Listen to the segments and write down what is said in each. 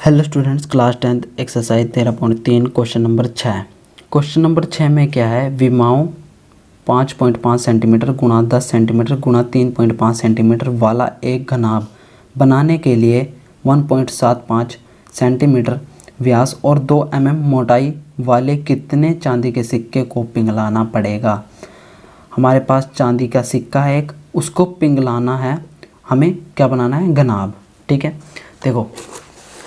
Hello students, class 10th exercise 13.3 question number 6। Question number 6 में क्या है, विमाओं 5.5 सेंटीमीटर गुणा 10 सेंटीमीटर गुणा 3.5 सेंटीमीटर वाला एक घनाभ बनाने के लिए 1.75 सेंटीमीटर व्यास और 2 mm मोटाई वाले कितने चांदी के सिक्के को पिघलाना पड़ेगा। हमारे पास चांदी का सिक्का है एक, उसको पिघलाना है, हमें क्या बनाना है, घनाभ। ठीक है, देखो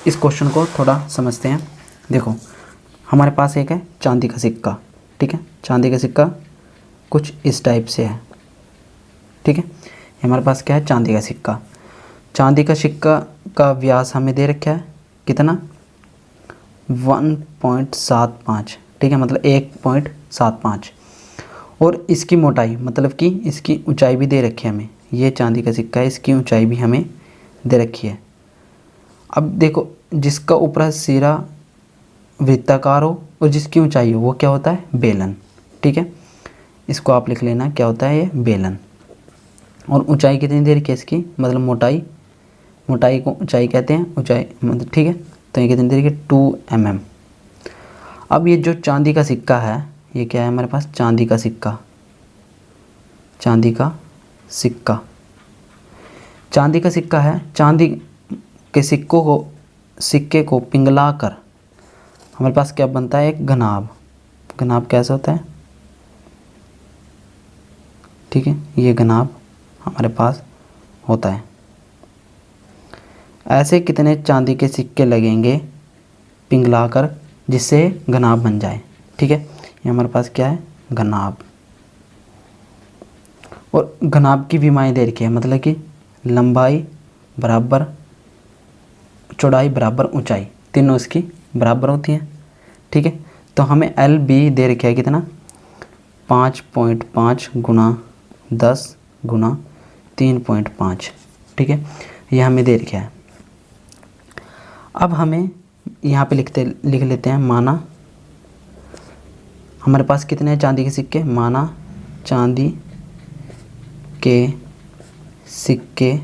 इस क्वेश्चन को थोड़ा समझते हैं। देखो हमारे पास एक है चांदी का सिक्का। ठीक है, चांदी का सिक्का कुछ इस टाइप से है। ठीक है, हमारे पास क्या है, चांदी का सिक्का। चांदी का सिक्का का व्यास हमें दे रखा है कितना, 1.75। ठीक है, मतलब 1.75। और इसकी मोटाई मतलब कि इसकी ऊंचाई भी दे रखी है हमें। ये चांदी का सिक्का है, इसकी ऊंचाई भी हमें दे रखी है। अब देखो, जिसका ऊपरी सिरा वृत्ताकार हो और जिसकी ऊंचाई हो वो क्या होता है, बेलन। ठीक है, इसको आप लिख लेना, क्या होता है ये, बेलन। और ऊंचाई कितनी दे रखी है इसकी, मतलब मोटाई को ऊंचाई कहते हैं, ऊंचाई मतलब। ठीक है, तो ये कितनी दे रखी है, 2 mm। अब ये जो चांदी का सिक्का है, ये क्या है हमारे पास, चांदी का सिक्का। चांदी का सिक्का है। चांदी के सिक्के को पिघला कर हमारे पास क्या बनता है, एक घनाभ। घनाभ कैसा होता है, ठीक है, ये घनाभ हमारे पास होता है। ऐसे कितने चांदी के सिक्के लगेंगे पिघला कर जिससे घनाभ बन जाए। ठीक है, ये हमारे पास क्या है, घनाभ। और घनाभ की विमाएं दे रखी है, मतलब कि लंबाई बराबर चौड़ाई बराबर ऊंचाई, तीनों इसकी बराबर होती है। ठीक है, तो हमें एल बी दे रखा है कितना, 5.5 गुणा 10 गुणा 3.5। ठीक है, ये हमें दे रखा है। अब हमें यहाँ पे लिख लेते हैं, माना हमारे पास कितने हैं चांदी के सिक्के, माना चांदी के सिक्के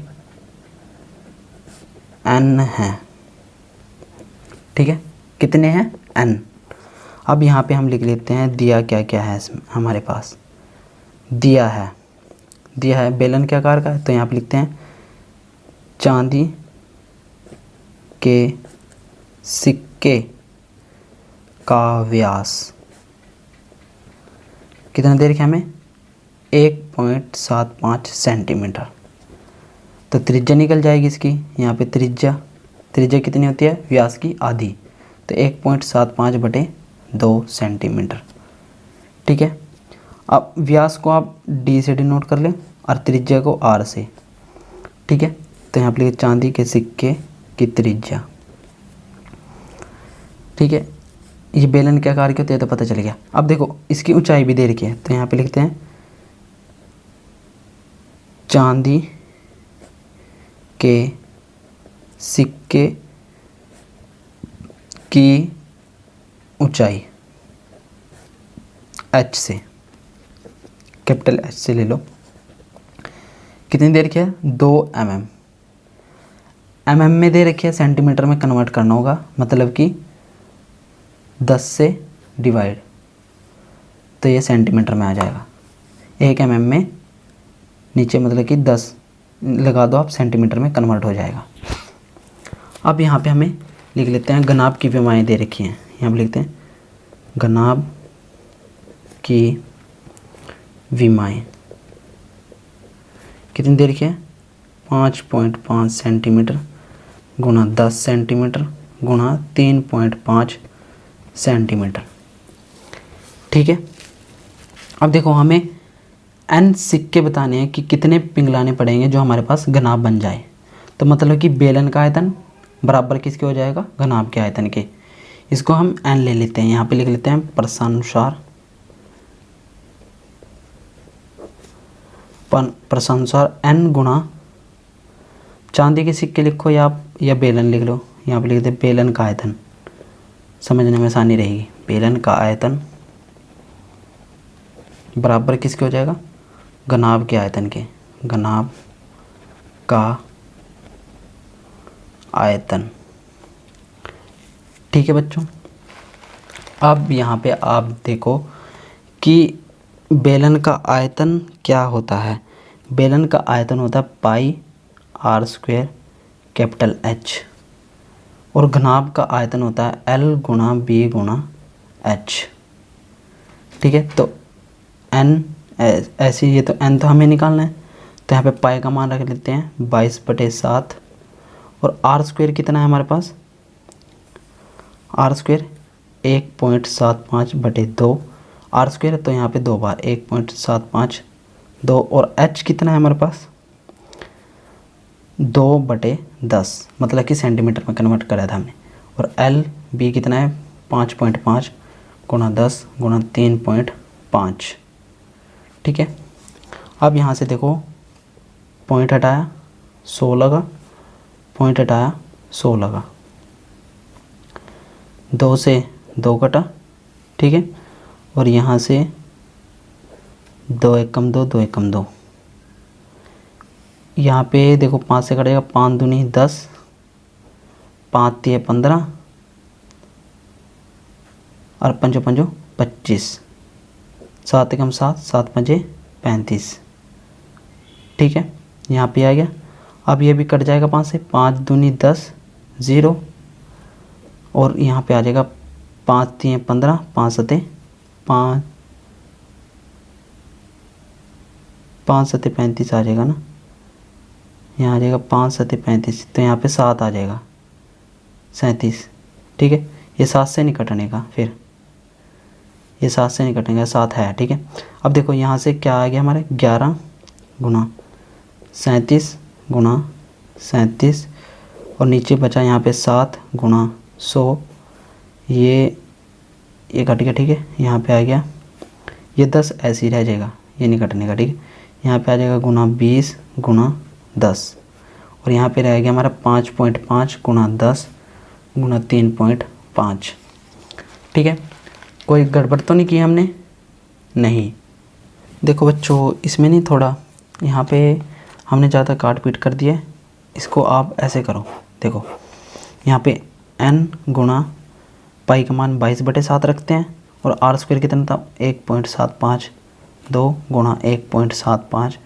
n हैं। ठीक है, कितने हैं, n। अब यहाँ पे हम लिख लेते हैं दिया क्या क्या है इसमें हमारे पास। दिया है बेलन के आकार का है, तो यहाँ पे लिखते हैं चांदी के सिक्के का व्यास कितना दे रखा है हमें, 1.75 सेंटीमीटर। तो त्रिज्या निकल जाएगी इसकी, यहाँ पे त्रिज्या कितनी होती है, व्यास की आधी, तो 1.75/2 सेंटीमीटर। ठीक है, अब व्यास को आप डी से डिनोट कर लें और त्रिज्या को आर से। ठीक है, तो यहाँ पे लिखे चांदी के सिक्के की त्रिज्या। ठीक है, ये बेलन के आकार के होते हैं, तो पता चल गया। अब देखो इसकी ऊंचाई भी दे रखी है, तो यहाँ पे लिखते हैं चांदी के सिक्के की ऊंचाई h से, कैपिटल H से ले लो, कितनी दे रखी है, 2 mm। mm में दे रखी है, सेंटीमीटर में कन्वर्ट करना होगा, मतलब कि 10 से डिवाइड, तो ये सेंटीमीटर में आ जाएगा। 1 mm में नीचे मतलब कि 10 लगा दो आप, सेंटीमीटर में कन्वर्ट हो जाएगा। अब यहाँ पे हमें लिख लेते हैं घनाभ की विमाएं दे रखी हैं, यहाँ पे लिखते हैं घनाभ की विमाएं कितनी दे रखी है, 5.5 सेंटीमीटर गुणा 10 सेंटीमीटर गुणा 3.5 सेंटीमीटर। ठीक है, अब देखो हमें n सिक्के बताने हैं कि कितने पिघलाने पड़ेंगे जो हमारे पास घनाभ बन जाए। तो मतलब कि बेलन का आयतन बराबर किसके हो जाएगा, घनाभ के आयतन के। इसको हम n ले लेते हैं, यहाँ पे लिख लेते हैं प्रसानुसार n गुणा चांदी के सिक्के लिखो या बेलन लिख लो, यहाँ पे लिख देते बेलन का आयतन, समझने में आसानी रहेगी। बेलन का आयतन बराबर किसके हो जाएगा, घनाभ के आयतन के। घनाभ का आयतन ठीक है बच्चों। अब यहाँ पे आप देखो कि बेलन का आयतन क्या होता है। बेलन का आयतन होता है पाई आर स्क्वायर कैपिटल एच, और घनाभ का आयतन होता है एल गुणा बी गुणा एच। ठीक है, तो एन ऐसे, ये तो एन तो हमें निकालना है, तो यहाँ पे पाई का मान रख लेते हैं 22/7, और आर स्क्वायर कितना है हमारे पास, आर स्क्वायर 1.75/2, आर स्क्वायर तो यहाँ पे 2 बार 1.75/2, और एच कितना है हमारे पास 2/10, मतलब कि सेंटीमीटर में कन्वर्ट करा था हमने, और एल बी कितना है 5.5 × 10 × 3.5। ठीक है, अब यहाँ से देखो पॉइंट हटाया 16 का, पॉइंट हटाया 16 का, 2 से 2 कटा। ठीक है, और यहाँ से 2 एकम 2, 2 एकम 2, यहाँ पे देखो 5 से कटेगा, 5 दूनी 10, 5 तिये 15, और 5 5 25, 7 एकम 7, 7 5 35। ठीक है, यहाँ पे आ गया। अब ये भी कट जाएगा 5 से, 5 दूनी 10, 0, और यहाँ पे आ जाएगा 5 तिये 15, 5 सते 5, 5 सते 35 आ जाएगा ना, यहाँ आ जाएगा 5 सते 35, तो यहाँ पे 7 आ जाएगा 37। ठीक है, ये 7 से नहीं कटने का, फिर ये 7 से नहीं कटने का, 7 है। ठीक है, अब देखो यहाँ से क्या आ गया हमारे 11 गुना 37 गुना 37, और नीचे बचा यहाँ पे 7 गुना 100, ये कट गया। ठीक है, यहाँ पे आ गया, ये 10 ऐसे ही रह जाएगा, ये नहीं कटने का। ठीक है, यहाँ पे आ जाएगा गुना 20 गुना 10, और यहाँ पे रह गया हमारा 5.5 गुना 10 गुना 3.5। ठीक है, कोई गड़बड़ तो नहीं की हमने, नहीं। देखो बच्चों, इसमें नहीं, थोड़ा यहाँ पे हमने ज़्यादा काट पीट कर दिया, इसको आप ऐसे करो। देखो यहाँ पे n गुणा पाई का मान 22/7 रखते हैं, और आर स्क्वायर कितना था 1.75/2 गुणा 1.75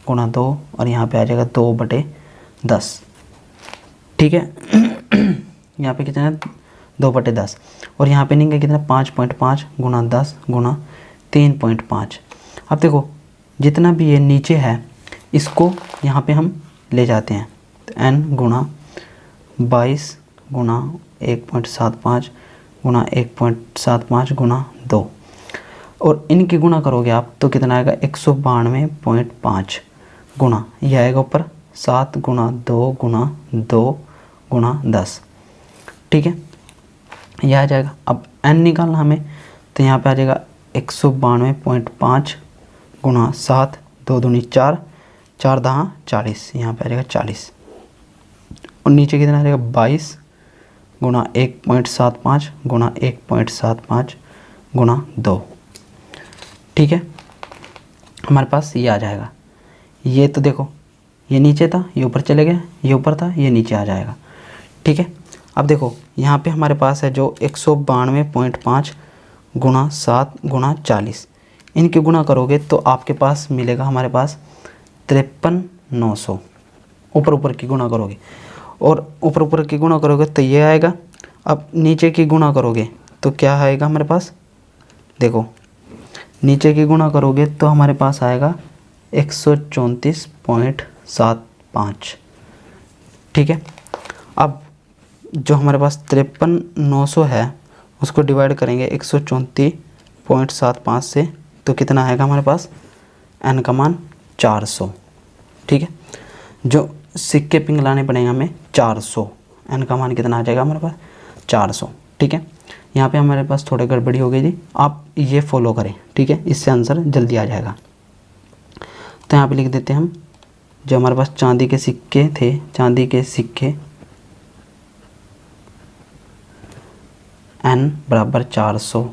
गुणा 2, और यहाँ पे आ जाएगा 2/10। ठीक है, यहाँ पे कितना है 2/10, और यहाँ पे नहीं कितना 5.5 गुणा 10 गुणा 3.5। अब देखो जितना भी ये नीचे है इसको यहाँ पे हम ले जाते हैं, तो n गुणा 22 गुणा 1.75 गुणा 1.75 गुणा 2, और इनकी गुणा करोगे आप तो कितना आएगा 192.5 गुणा, ये आएगा ऊपर 7 गुणा 2 गुणा 2 गुणा 10। ठीक है, यह आ जाएगा। अब n निकालना हमें, तो यहाँ पे आ जाएगा 192.5 गुणा 7, 2 दूनी 4, 4 दहा 40, यहाँ पे आ जाएगा 40, और नीचे कितना आ जाएगा 22 गुणा 1.75 गुणा 1.75 गुणा 2। ठीक है, हमारे पास ये आ जाएगा। ये तो देखो ये नीचे था, ये ऊपर चले गया, ये ऊपर था, ये नीचे आ जाएगा। ठीक है, अब देखो यहाँ पे हमारे पास है जो 192.5 गुणा 7 गुणा 40, इनके गुणा करोगे तो आपके पास मिलेगा हमारे पास 53,900। ऊपर की गुणा करोगे, और ऊपर की गुणा करोगे तो ये आएगा। अब नीचे की गुणा करोगे तो क्या आएगा हमारे पास, देखो नीचे की गुणा करोगे तो हमारे पास आएगा 134.75। ठीक है, अब जो हमारे पास 53,900 है उसको डिवाइड करेंगे 134.75 से, तो कितना आएगा हमारे पास n का मान 400। ठीक है, जो सिक्के पिंगलाने पड़ेंगे हमें 400, n का मान कितना आ जाएगा हमारे पास 400। ठीक है, यहाँ पे हमारे पास थोड़ी गड़बड़ी हो गई थी, आप ये फॉलो करें। ठीक है, इससे आंसर जल्दी आ जाएगा। तो यहाँ पे लिख देते हैं हम, जो हमारे पास चांदी के सिक्के थे, चांदी के सिक्के n बराबर 400